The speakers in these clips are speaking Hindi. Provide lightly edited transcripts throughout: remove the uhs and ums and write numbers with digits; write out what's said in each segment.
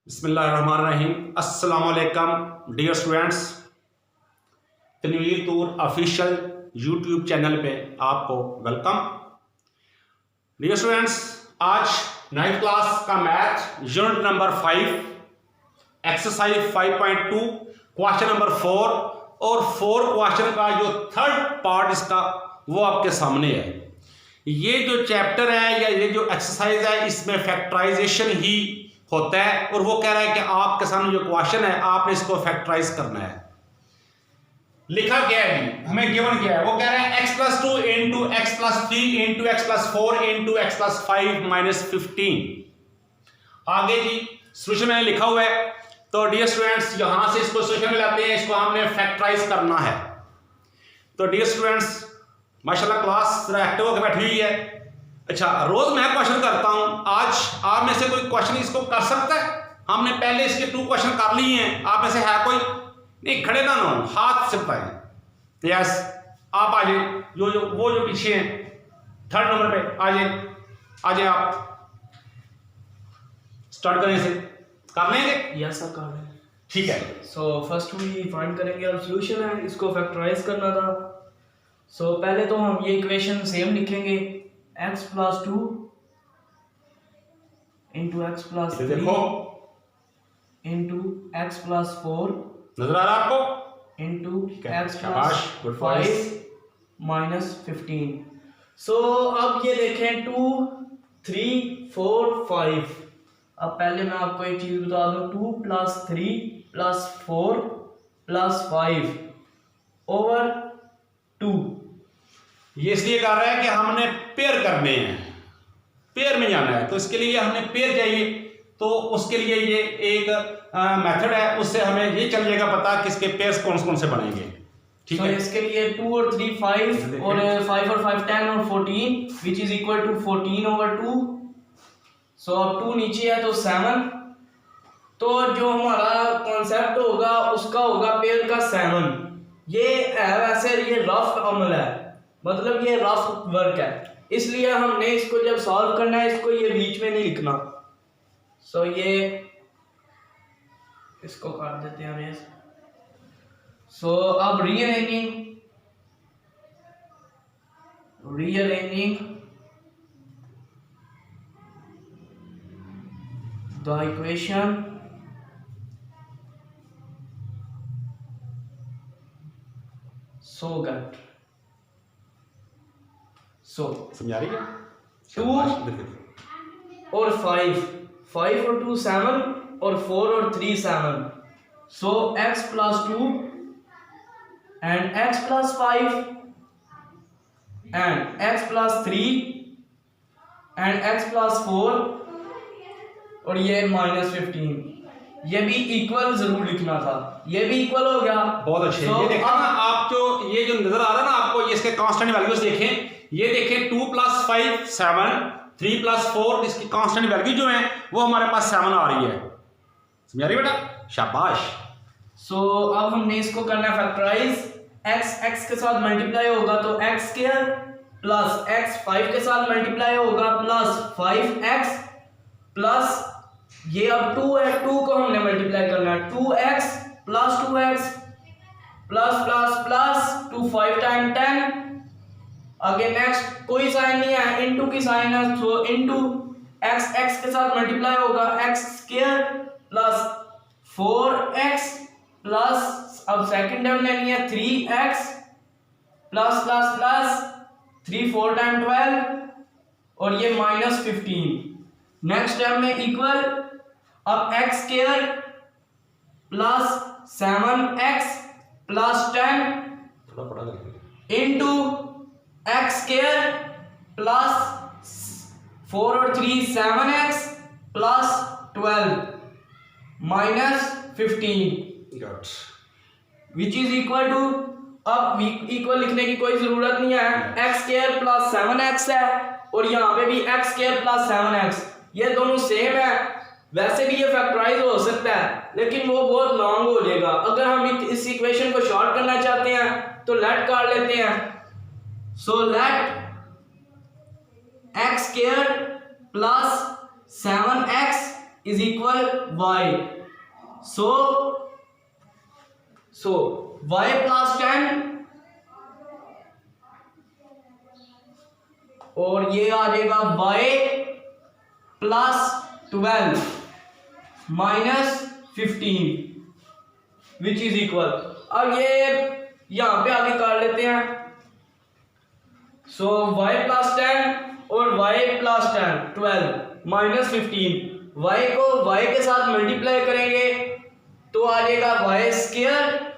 बिस्मिल्लाहिर्रहमानिर्रहीम। अस्सलाम वालेकुम डियर स्टूडेंट्स, तनवीर तूर ऑफिशियल यूट्यूब चैनल पे आपको वेलकम। डियर स्टूडेंट्स, आज 9th क्लास का math unit number 5 exercise 5.2 question number 4 और 4 क्वेश्चन का जो थर्ड पार्ट इसका वो आपके सामने है। ये जो चैप्टर है या ये जो एक्सरसाइज है इसमें फैक्टराइजेशन ही होता है और वो कह रहा है कि आपके सामने जो क्वेश्चन है आपने इसको फैक्टराइज करना है। लिखा क्या है, हमें गिवन क्या है, वो कह रहा है x+2 into x+3 into x+4 into x+5 minus 15। आगे जी सोल्यूशन मैंने लिखा हुआ है, तो डियर स्टूडेंट्स यहां से इसको सोल्यूशन में लाते हैं, इसको हमने फैक्टराइज करना है। तो डियर स्टूडेंट्स माशाल्लाह क्लास एक्टिव होकर बैठी हुई है। अच्छा, रोज मैं क्वेश्चन करता हूं, आज आप में से कोई क्वेश्चन इसको कर सकता है? हमने पहले इसके 2 क्वेश्चन कर लिए हैं, आप में से है कोई? नहीं, खड़े ना हो, हाथ से बताएं। यस, आप आ जाए, वो जो पीछे हैं थर्ड नंबर पे आ जाए आप स्टार्ट करें से कर लेंगे। यस सर, कर लेंगे। ठीक है, सो फर्स्ट वी फाइंड करेंगे, अब सॉल्यूशन है, इसको फैक्टराइज करना था। सो पहले तो हम ये इक्वेशन सेम लिखेंगे, x+2 इंटू x+3 देखो इंटू x+4 नजर आ रहा है आपको इंटू x+5 माइनस 15। सो अब ये देखें 2 3 4 5। अब पहले मैं आपको एक चीज बता दूं, 2 + 3 + 4 + 5 ओवर 2। ये इसलिए कर रहा है कि हमने पेयर करने हैं, पेयर में जाना है, तो इसके लिए हमें पेयर चाहिए। तो उसके लिए ये एक मेथड है, उससे हमें ये चल जाएगा पता कि इसके पेयर्स कौन कौन से बनेंगे। ठीक है, इसके लिए 2 और 3 5 और 5 और 5 10 और 14 which is equal to 14 over 2। So अब 2 नीचे है तो 7। तो जो हमारा कॉन्सेप्ट होगा उसका होगा पेयर का 7। ये है वैसे ये रफ अमल है, मतलब ये रफ वर्क है, इसलिए हमने इसको जब सॉल्व करना है इसको ये बीच में नहीं लिखना। सो ये इसको काट देते हैं रेस। सो अब rearranging the equation so that समझा रही है? 2 और 5 और 2 7 और 4 और 3 7। सो x+2 and x+5 and x+3 and x+4 और ये -15, ये भी इक्वल जरूर लिखना था, ये भी इक्वल हो गया। बहुत अच्छे। ये देखा ना आप, जो ये जो नजर आ रहा है ना आपको, ये इसके कांस्टेंट वैल्यूज देखें, ये देखें 2 + 5 7, 3 + 4, इसकी कांस्टेंट वैल्यू जो है वो हमारे पास 7 आ रही है। समझ रही बेटा? शाबाश। सो अब हमने इसको करना है फैक्टराइज। x के साथ मल्टीप्लाई होगा तो x² प्लस x 5 के साथ मल्टीप्लाई होगा प्लस 5x प्लस ये अब 2 है, 2 को हमने मल्टीप्लाई करना है, 2x plus 2x plus plus plus 2 5 time 10। आगे नेक्स्ट कोई साइन नहीं है, इनटू की साइन है, तो इनटू x के साथ मल्टीप्लाई होगा x² प्लस 4x प्लस अब सेकंड टर्म लेनी है 3x plus plus plus 3 4 time 12 और ये -15। नेक्स्ट टर्म में इक्वल, अब x² plus 7x plus 10 into x² plus 4 और 3 7x plus 12 -15 which is equal to, अब इक्वल लिखने की कोई जरूरत नहीं है, x² प्लस 7x है और यहाँ पे भी x² प्लस 7x, ये दोनों सेम है। वैसे भी ये फैक्टराइज हो सकता है लेकिन वो बहुत लॉन्ग हो जाएगा। अगर हम इस इक्वेशन को शॉर्ट करना चाहते हैं तो लेट कर लेते हैं। So let x² plus 7x is equal y. So y plus 10 और ये आ जाएगा y plus 12 minus 15 which is equal. अब ये यहां पे आगे कर लेते हैं। सो y प्लस 10 और y प्लस 10 12 माइनस 15 y को y के साथ मल्टीप्लाई करेंगे तो आ जाएगा y स्क्वायर।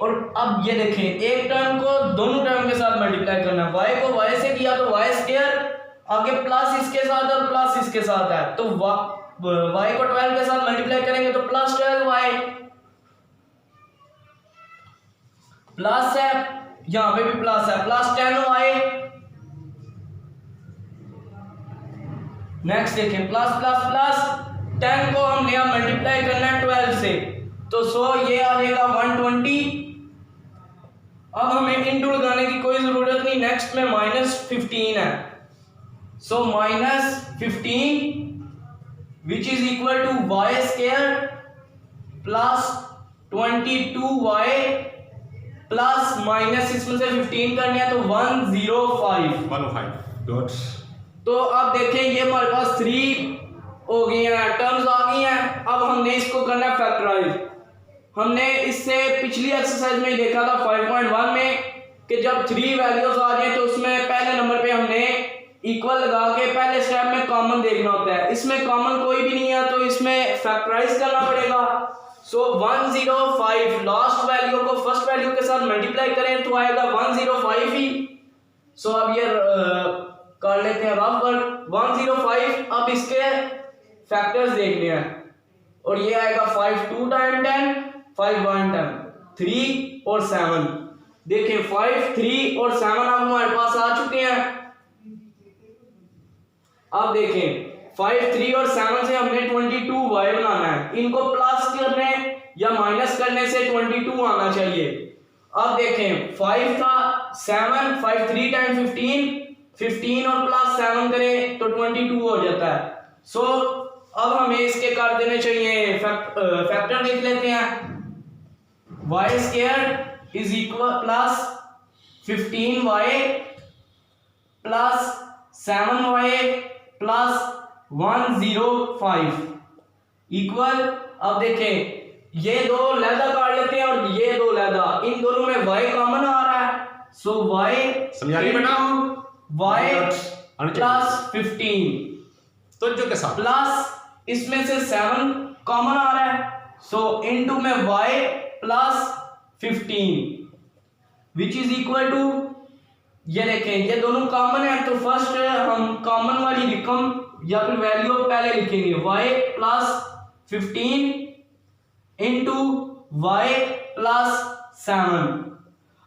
और अब ये देखें, एक टर्म को दोनों टर्म के साथ मल्टीप्लाई करना है। y को y से किया तो y स्क्वायर, आगे प्लस इसके साथ और प्लस इसके साथ है तो y को 12 के साथ मल्टीप्लाई करेंगे तो प्लस 12y प्लस है, यहां पे भी प्लस है, प्लस 10y। नेक्स्ट देखें, प्लस प्लस प्लस 10 को हमने यहां मल्टीप्लाई करना है 12 से तो ये आ जाएगा 120। अब हमें इंटू लगाने की कोई जरूरत नहीं, नेक्स्ट में माइनस 15 है। So minus 15 which is equal to y square plus 22y plus minus इसमें से 15 करनी है तो 105 गुड। तो अब देखें ये हमारे पास 3 हो गई हैं, टर्म्स आ गई हैं। अब हमने इसको करना है फैक्टराइज। हमने इससे पिछली एक्सरसाइज में ही देखा था 5.1 में कि जब 3 वैल्यूज आ जाए तो उसमें पहले नंबर पे हमने इक्वल लगा के पहले स्टेप में कॉमन देखना होता है। इसमें कॉमन कोई भी नहीं है तो इसमें फैक्टराइज करना पड़ेगा। सो 105 लास्ट वैल्यू को फर्स्ट वैल्यू के साथ मल्टीप्लाई करें तो आएगा 105 ही। सो अब ये कर लेते हैं रफ वर्क 105। अब इसके फैक्टर्स देखने हैं और ये आएगा 5 2 टाइम 10 5 1 टाइम 3 और 7। देखें 5 3 और 7 अब हमारे पास आ चुके हैं। अब देखें 5 3 और 7 से हमने 22y बनाना है, इनको प्लस करने या माइनस करने से 22 आना चाहिए। अब देखें 5 था 7 5 3 टाइम 15 और प्लस 7 करें तो 22 हो जाता है। सो अब हमें इसके कर देने चाहिए फैक्टर देख लेते हैं। y square is equal plus 15y plus 7y plus 105 equal. अब देखें ये दो लहदा काट लेते हैं और ये दो लहदा, इन दोनों में y कॉमन आ रहा है। सो y समझा रही बेटा, y प्लस 15 तो जो के साथ प्लस इसमें से 7 कॉमन आ रहा है। सो इनटू में y plus 15 which is equal to, ये देखें ये दोनों कॉमन है तो फर्स्ट हम कॉमन वाली रकम या फिर वैल्यू पहले लिखेंगे y plus 15 into y plus 7।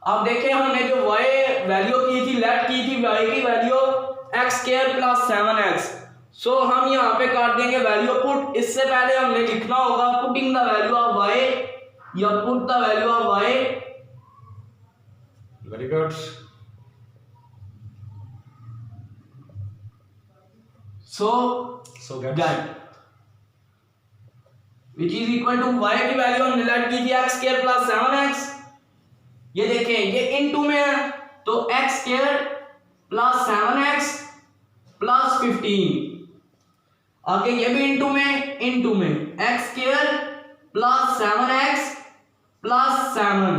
अब देखें हमने जो y वैल्यू की थी लेट की थी y की value x square plus 7x। सो हम यहाँ पे काट देंगे वैल्यू पुट। इससे पहले हमने लिखना होगा putting the value of y या put the value of y। Very good. So that which is equal to y की वैल्यू हमने लेट की थी x स्क्वायर प्लस 7x। ये देखें ये इनटू में है तो x square plus 7x plus 15, आगे ये भी इनटू में x square plus 7x plus 7।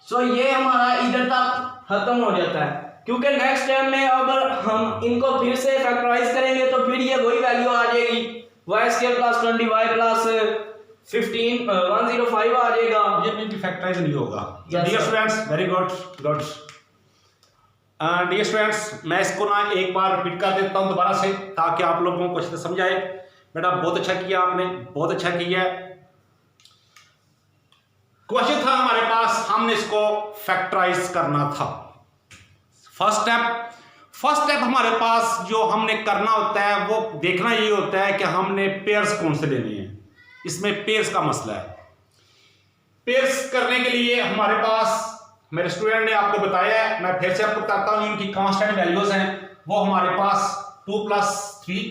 सो ये हमारा इधर तक खत्म हो जाता है क्योंकि नेक्स्ट टाइम में अगर हम इनको फिर से फैक्टराइज करेंगे तो फिर ये वही वैल्यू आ जाएगी y square plus 20y plus 15 105 आ जाएगा। ये में फैक्टराइज नहीं होगा। Yes, dear sir. Students very good good. Dear students मैं इसको ना एक बार रिपीट कर देता हूँ दोबारा से ताकि आप लोगों को अच्छे से समझ आए। बेटा बहुत अच्छा किया आपने, बहुत अच्छा किया है। क्वेश्चन था हमारे पास, हमने इसको फैक्टराइज करना था। फर्स्ट स्टेप हमारे पास जो हमने करना होता है वो देखना ये होता है कि हमने पेयर्स कौन से लेने हैं। इसमें पेयर्स का मसला है। पेयर्स करने के लिए हमारे पास मेरे स्टूडेंट ने आपको बताया है, मैं फिर से आपको बताता हूँ, इनकी कांस्टेंट वैल्यूज हैं वो हमारे पास 2 + 3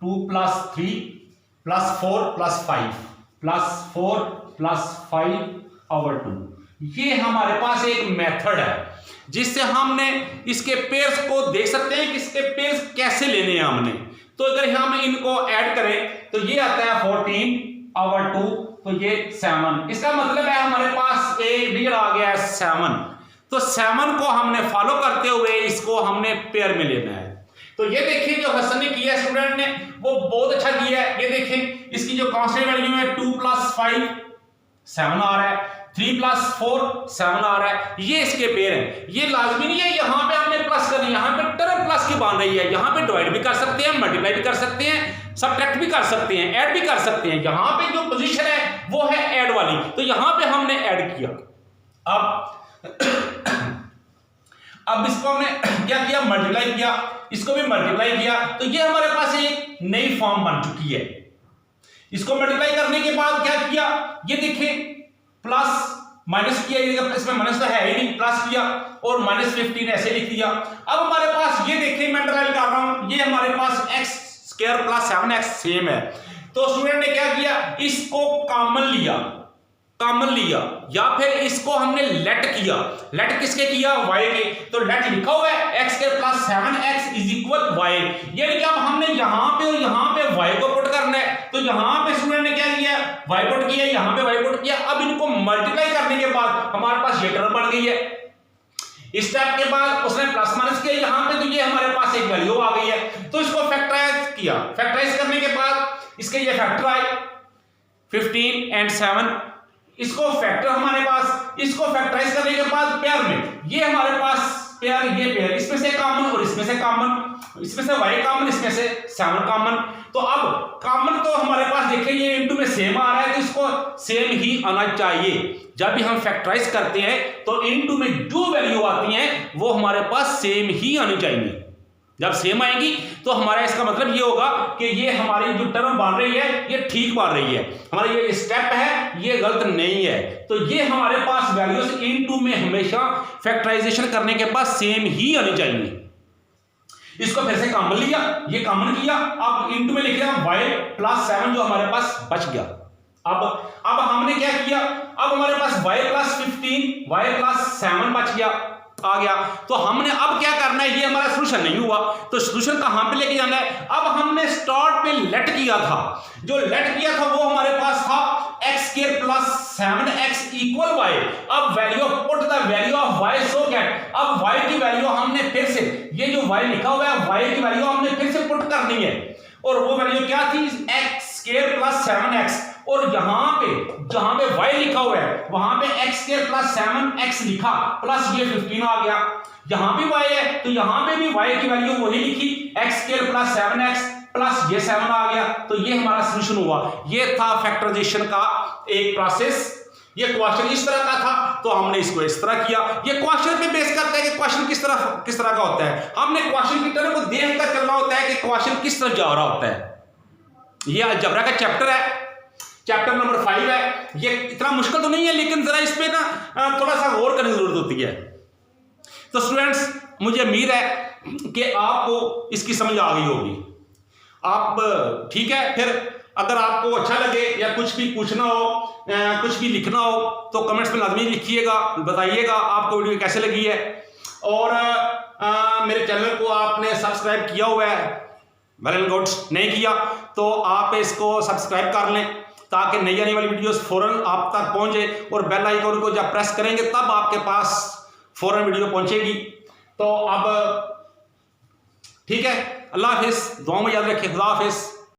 2 plus 3 plus 4 plus 5 plus 4 plus 5 over 2। ये हमारे पास एक मेथड है जिससे हमने इसके पेयर्स को देख सकते हैं कि इसके पेयर्स कैसे लेने हैं हमने। तो अगर हम इनको ऐड करें तो ये आता है 14 ओवर 2, तो ये 7। इसका मतलब है हमारे पास एक डिजिट आ गया है 7। तो 7 को हमने फॉलो करते हुए इसको हमने पेयर में लेना है। तो ये देखिए जो हसन ने किया स्टूडेंट ने वो बहुत अच्छा किया है। ये देखें इसकी जो कांस्टेंट वैल्यू है 2 प्लस 5 7 आ रहा है, 3 प्लस 4 7 आ रहा है। ये इसके पेयर हैं। ये लाजमी नहीं है यहाँ पे हमने प्लस करनी है, यहाँ पे टर्म प्लस की बन रही है। यहाँ पे डिवाइड भी कर सकते हैं, मल्टीप्लाई भी कर सकते हैं, सबट्रैक्ट भी कर सकते हैं, ऐड भी कर सकते हैं। यहाँ पे जो पोजीशन है वो है ऐड वाली, तो यहाँ पे हमने ऐड किया। अब इसको हमने क्या किया, मल्टीप्लाई किया, इसको भी मल्टीप्लाई किया, तो ये हमारे पास एक नई फॉर्म बन चुकी है। इसको मल्टीप्लाई करने के बाद क्या किया, ये देखें प्लस माइनस किया, इसमें माइनस तो है ही नहीं, प्लस किया और -15 ऐसे लिख दिया। अब हमारे पास ये देखें, मैं ड्राइव कर रहा हूं, ये हमारे पास x square plus 7x same है। तो स्टूडेंट ने क्या किया, इसको कॉमन लिया या फिर इसको हमने लेट किया। लेट किसके किया, y के। तो लेट लिखा हुआ है x square plus 7x is equal y, यानी कि अब हमने यहां पे और यहां पे y को पुट करना है। तो यहां पे स्टूडेंट ने क्या किया, y पुट किया, यहां पे y पुट किया। अब इनको मल्टीप्लाई करने के बाद हमारे पास ये टर्म बन गई है। इस स्टेप के बाद उसने प्लस माइनस किया यहां पे, तो ये हमारे पास एक वैल्यू आ गई है। तो इसको फैक्टराइज किया, फैक्टराइज करने के बाद इसके ये फैक्टर आए 15 एंड 7। इसको फैक्टर हमारे पास, इसको फैक्टराइज करने के बाद पेयर में ये हमारे पास पेयर, ये पेयर, इसमें से कॉमन और इसमें से कॉमन, इसमें से y कॉमन, इसमें से 7 कॉमन। तो अब कॉमन तो हमारे पास देखें ये इनटू में सेम आ रहा है, तो इसको सेम ही आना चाहिए। जब भी हम फैक्टराइज करते हैं तो इनटू में जो वैल्यू आती है वो हमारे पास सेम ही आनी चाहिए। जब सेम आएगी तो हमारा इसका मतलब ये होगा कि ये हमारी जो टर्म बन रही है ये ठीक बन रही है, हमारा ये स्टेप है ये गलत नहीं है। तो ये हमारे पास वैल्यूज इनटू में हमेशा फैक्टराइजेशन करने के बाद सेम ही आनी चाहिए। इसको फिर से कॉमन लिया, ये कॉमन किया, अब इनटू में लिख दिया y प्लस 7 जो हमारे पास बच गया। अब हमने क्या किया, अब हमारे पास y प्लस 15 y प्लस 7 बच गया, आ गया। तो हमने अब क्या करना है, ये हमारा सोल्यूशन नहीं हुआ, तो सोल्यूशन कहां पे लेके जाना है। अब हमने स्टार्ट पे लेट किया था, जो लेट किया था वो हमारे पास था x square plus 7x equal y। अब value put the value of y so gate, अब y की वैल्यू हमने फिर से, ये जो y लिखा हुआ है y की वैल्यू हमने फिर से पुट करनी है, और वो वैल्यू क्या थी, x स्क्वायर प्लस 7x, और यहां पे जहां पे y लिखा हुआ है वहां पे x स्क्वायर प्लस 7x लिखा, प्लस ये 15 आ गया। यहां भी y है तो यहां पे भी y की वैल्यू वही लिखी, x square plus 7x plus ये 7 आ गया। तो ये हमारा सॉल्यूशन हुआ। ये था फैक्टराइजेशन का एक प्रोसेस। ये क्वेश्चन इस तरह का था तो हमने इसको इस तरह किया। ये क्वेश्चन पे बेस करता है कि क्वेश्चन किस तरह का होता है। हमने क्वेश्चन की तरह को देखकर चलना होता है कि क्वेश्चन किस तरह जा रहा होता है। ये अलजेब्रा का चैप्टर है, चैप्टर नंबर 5 है। ये इतना मुश्किल तो नहीं है, लेकिन जरा इस पे ना थोड़ा सा गौर करने की जरूरत होती है। तो स्टूडेंट्स, मुझे उम्मीद है कि आपको इसकी समझ आ गई होगी। आप ठीक है, फिर अगर आपको अच्छा लगे या कुछ भी पूछना हो, कुछ भी लिखना हो तो कमेंट्स में लाजमी लिखिएगा, बताइएगा आपको वीडियो कैसे लगी है। और मेरे चैनल को आपने सब्सक्राइब किया हुआ है, वेल एंड गुड, नहीं किया तो आप इसको सब्सक्राइब कर लें ताकि नई आने वाली वीडियोस फौरन आप तक पहुंचे, और बेल आइकन को जब प्रेस करेंगे तब आपके पास फौरन वीडियो पहुंचेगी। तो अब ठीक है, अल्लाह हाफिज़, दुआ में याद रखें, खुदा हाफिज़।